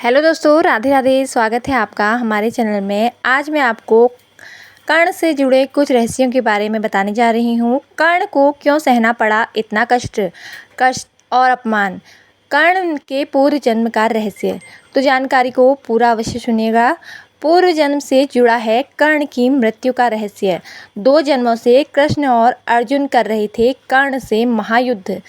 Hello दोस्तों, राधे राधे। स्वागत है आपका हमारे चैनल में। आज मैं आपको कर्ण से जुड़े कुछ रहस्यों के बारे में बताने जा रही हूँ। कर्ण को क्यों सहना पड़ा इतना कष्ट और अपमान। कर्ण के पूर्व जन्म का रहस्य। तो जानकारी को पूरा अवश्य सुनिएगा। पूर्व जन्म से जुड़ा है कर्ण की मृत्यु का रहस्य। 2 जन्मों से कृष्ण और अर्जुन कर रहे थे कर्ण से महायुद्ध।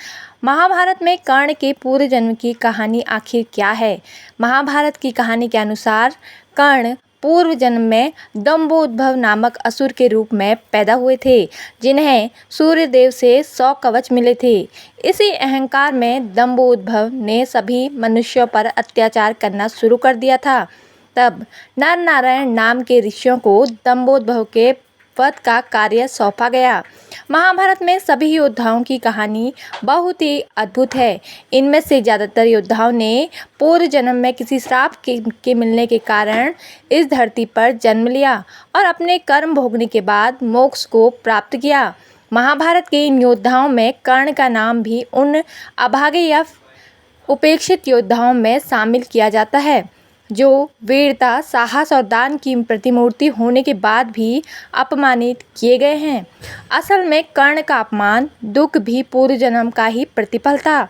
महाभारत में कर्ण के पूर्व जन्म की कहानी आखिर क्या है? महाभारत की कहानी के अनुसार कर्ण पूर्व जन्म में दंभोद्भव नामक असुर के रूप में पैदा हुए थे, जिन्हें सूर्यदेव से 100 कवच मिले थे। इसी अहंकार में दंभोद्भव ने सभी मनुष्यों पर अत्याचार करना शुरू कर दिया था। तब नर नारायण नाम के ऋषियों को दंभोद्भव के वध का कार्य सौंपा गया। महाभारत में सभी योद्धाओं की कहानी बहुत ही अद्भुत है। इनमें से ज़्यादातर योद्धाओं ने पूर्व जन्म में किसी श्राप के मिलने के कारण इस धरती पर जन्म लिया और अपने कर्म भोगने के बाद मोक्ष को प्राप्त किया। महाभारत के इन योद्धाओं में कर्ण का नाम भी उन अभागे या उपेक्षित योद्धाओं में शामिल किया जाता है जो वीरता, साहस और दान की प्रतिमूर्ति होने के बाद भी अपमानित किए गए हैं। असल में कर्ण का अपमान दुख भी पूर्व जन्म का ही प्रतिफल था।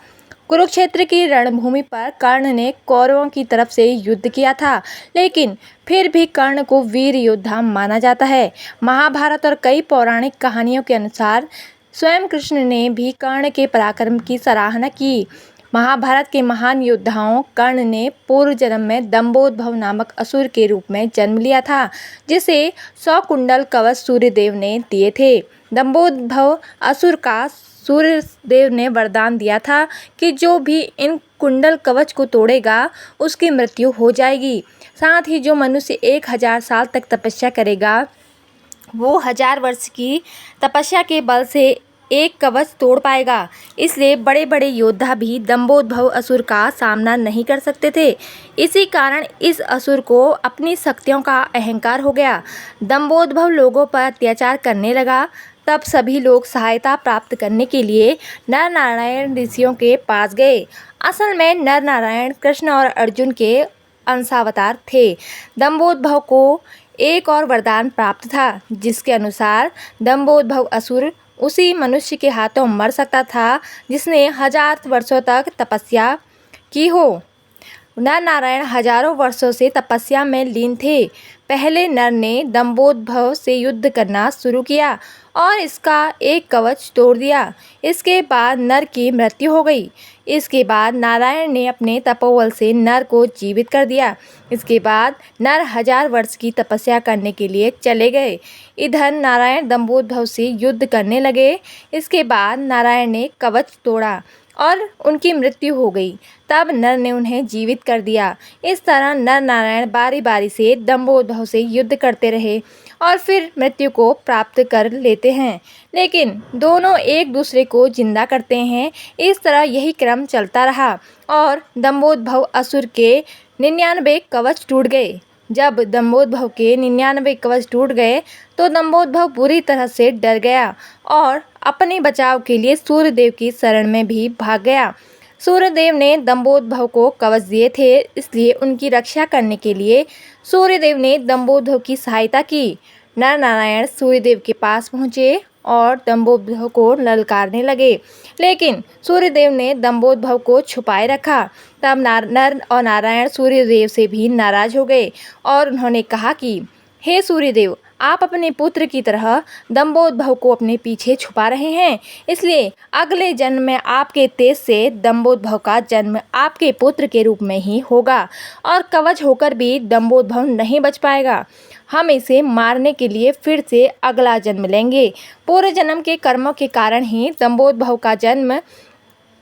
कुरुक्षेत्र की रणभूमि पर कर्ण ने कौरवों की तरफ से युद्ध किया था, लेकिन फिर भी कर्ण को वीर योद्धा माना जाता है। महाभारत और कई पौराणिक कहानियों के अनुसार स्वयं कृष्ण ने भी कर्ण के पराक्रम की सराहना की। महाभारत के महान योद्धाओं कर्ण ने पूर्व जन्म में दंभोद्भव नामक असुर के रूप में जन्म लिया था, जिसे 100 कुंडल कवच सूर्यदेव ने दिए थे। दंभोद्भव असुर का सूर्यदेव ने वरदान दिया था कि जो भी इन कुंडल कवच को तोड़ेगा उसकी मृत्यु हो जाएगी। साथ ही जो मनुष्य 1000 साल तक तपस्या करेगा वो 1000 वर्ष की तपस्या के बल से एक कवच तोड़ पाएगा। इसलिए बड़े बड़े योद्धा भी दंभोद्भव असुर का सामना नहीं कर सकते थे। इसी कारण इस असुर को अपनी शक्तियों का अहंकार हो गया। दंभोद्भव लोगों पर अत्याचार करने लगा। तब सभी लोग सहायता प्राप्त करने के लिए नर नारायण ऋषियों के पास गए। असल में नर नारायण कृष्ण और अर्जुन के अंशावतार थे। दंभोद्भव को एक और वरदान प्राप्त था, जिसके अनुसार दंभोद्भव असुर उसी मनुष्य के हाथों मर सकता था जिसने 1000 वर्षों तक तपस्या की हो। नर नारायण हजारों वर्षों से तपस्या में लीन थे। पहले नर ने दंभोद्भव से युद्ध करना शुरू किया और इसका एक कवच तोड़ दिया। इसके बाद नर की मृत्यु हो गई। इसके बाद नारायण ने अपने तपोबल से नर को जीवित कर दिया। इसके बाद नर 1000 वर्ष की तपस्या करने के लिए चले गए। इधर नारायण दंभोद्भव से युद्ध करने लगे। इसके बाद नारायण ने कवच तोड़ा और उनकी मृत्यु हो गई। तब नर ने उन्हें जीवित कर दिया। इस तरह नर नारायण बारी बारी से दंभोद्भव से युद्ध करते रहे और फिर मृत्यु को प्राप्त कर लेते हैं, लेकिन दोनों एक दूसरे को जिंदा करते हैं। इस तरह यही क्रम चलता रहा और दंभोद्भव असुर के 99 कवच टूट गए। जब दंभोद्भव के 99 कवच टूट गए तो दंभोद्भव बुरी तरह से डर गया और अपने बचाव के लिए सूर्यदेव की शरण में भी भाग गया। सूर्यदेव ने दंभोद्भव को कवच दिए थे, इसलिए उनकी रक्षा करने के लिए सूर्यदेव ने दंभोद्भव की सहायता की। नर नारायण सूर्यदेव के पास पहुँचे और दंभोद्भव को ललकारने लगे, लेकिन सूर्यदेव ने दंभोद्भव को छुपाए रखा। तब नर और नारायण सूर्यदेव से भी नाराज हो गए और उन्होंने कहा कि हे सूर्यदेव, आप अपने पुत्र की तरह दंभोद्भव को अपने पीछे छुपा रहे हैं, इसलिए अगले जन्म में आपके तेज से दंभोद्भव का जन्म आपके पुत्र के रूप में ही होगा और कवच होकर भी दंभोद्भव नहीं बच पाएगा। हम इसे मारने के लिए फिर से अगला जन्म लेंगे। पूर्व जन्म के कर्मों के कारण ही दंभोद्भव का जन्म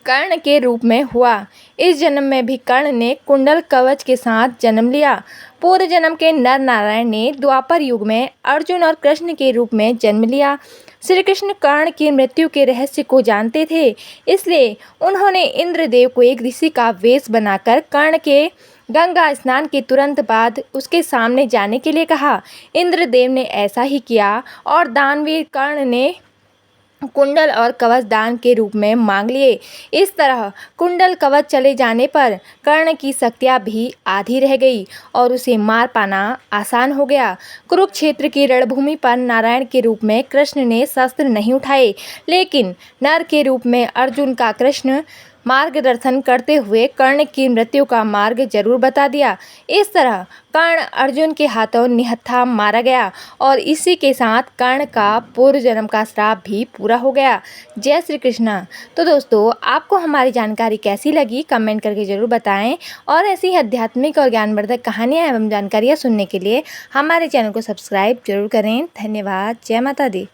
कर्ण के रूप में हुआ। इस जन्म में भी कर्ण ने कुंडल कवच के साथ जन्म लिया। पूर्व जन्म के नर नारायण ने द्वापर युग में अर्जुन और कृष्ण के रूप में जन्म लिया। श्री कृष्ण कर्ण की मृत्यु के रहस्य को जानते थे, इसलिए उन्होंने इंद्रदेव को एक ऋषि का वेश बनाकर कर्ण के गंगा स्नान के तुरंत बाद उसके सामने जाने के लिए कहा। इंद्रदेव ने ऐसा ही किया और दानवीर कर्ण ने कुंडल और कवच दान के रूप में मांग लिए। इस तरह कुंडल कवच चले जाने पर कर्ण की शक्तियां भी आधी रह गई और उसे मार पाना आसान हो गया। कुरुक्षेत्र की रणभूमि पर नारायण के रूप में कृष्ण ने शस्त्र नहीं उठाए, लेकिन नर के रूप में अर्जुन का कृष्ण मार्गदर्शन करते हुए कर्ण की मृत्यु का मार्ग जरूर बता दिया। इस तरह कर्ण अर्जुन के हाथों निहत्था मारा गया और इसी के साथ कर्ण का पूर्व जन्म का श्राप भी पूरा हो गया। जय श्री कृष्णा। तो दोस्तों, आपको हमारी जानकारी कैसी लगी कमेंट करके जरूर बताएं और ऐसी ही आध्यात्मिक और ज्ञानवर्धक कहानियाँ एवं जानकारियाँ सुनने के लिए हमारे चैनल को सब्सक्राइब जरूर करें। धन्यवाद। जय माता दी।